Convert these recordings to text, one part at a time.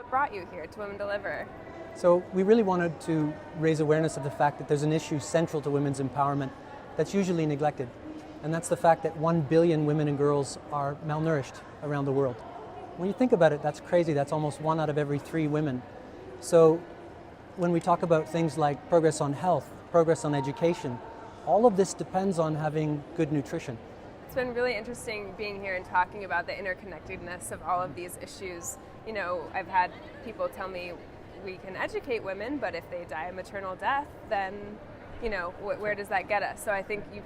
brought you here to Women Deliver? So we really wanted to raise awareness of the fact that there's an issue central to women's empowerment that's usually neglected. And that's the fact that 1 billion women and girls are malnourished around the world. When you think about it, that's crazy. That's almost 1 out of every 3 women. So when we talk about things like progress on health, progress on education, all of this depends on having good nutrition. It's been really interesting being here and talking about the interconnectedness of all of these issues. You know, I've had people tell me we can educate women, but if they die a maternal death, then, you know, where does that get us? So I think you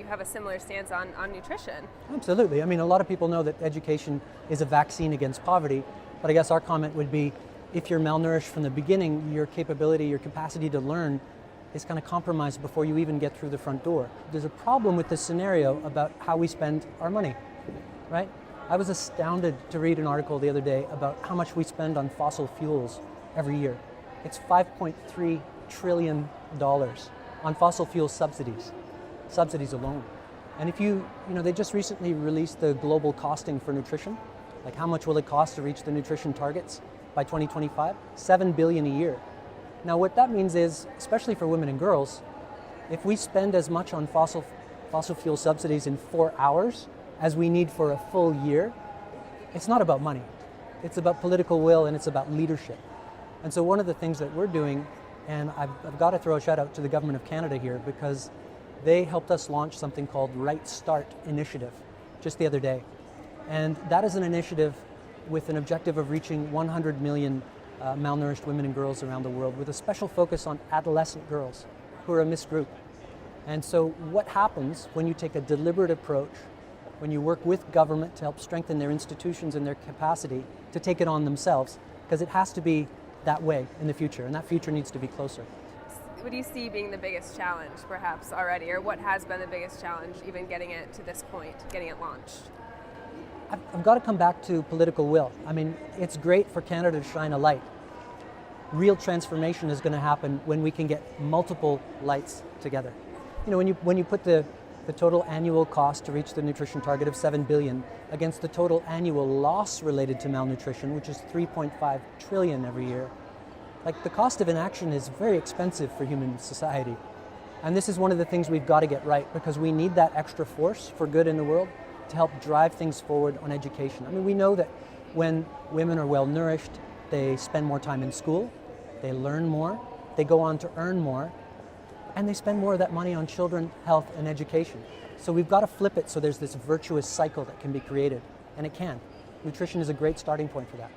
have a similar stance on nutrition. Absolutely. I mean, a lot of people know that education is a vaccine against poverty, but I guess our comment would be, if you're malnourished from the beginning, your capability, your capacity to learn is kind of compromised before you even get through the front door. There's a problem with this scenario about how we spend our money, right? I was astounded to read an article the other day about how much we spend on fossil fuels every year. It's $5.3 trillion on fossil fuel subsidies alone. And if they just recently released the global costing for nutrition, like how much will it cost to reach the nutrition targets by 2025? $7 billion a year. Now what that means is, especially for women and girls, if we spend as much on fossil fuel subsidies in 4 hours as we need for a full year, it's not about money. It's about political will and it's about leadership. And so one of the things that we're doing, and I've got to throw a shout out to the Government of Canada here, because they helped us launch something called Right Start Initiative just the other day. And that is an initiative with an objective of reaching 100 million malnourished women and girls around the world, with a special focus on adolescent girls who are a missed group. And so what happens when you take a deliberate approach, when you work with government to help strengthen their institutions and their capacity to take it on themselves, because it has to be that way in the future, and that future needs to be closer. What do you see being the biggest challenge, perhaps, already, or what has been the biggest challenge, even getting it to this point, getting it launched? I've got to come back to political will. I mean, it's great for Canada to shine a light. Real transformation is going to happen when we can get multiple lights together. You know, when you put the total annual cost to reach the nutrition target of $7 billion against the total annual loss related to malnutrition, which is $3.5 trillion every year, like, the cost of inaction is very expensive for human society. And this is one of the things we've got to get right, because we need that extra force for good in the world to help drive things forward on education. I mean, we know that when women are well nourished, they spend more time in school, they learn more, they go on to earn more, and they spend more of that money on children, health, and education. So we've got to flip it so there's this virtuous cycle that can be created, and it can. Nutrition is a great starting point for that.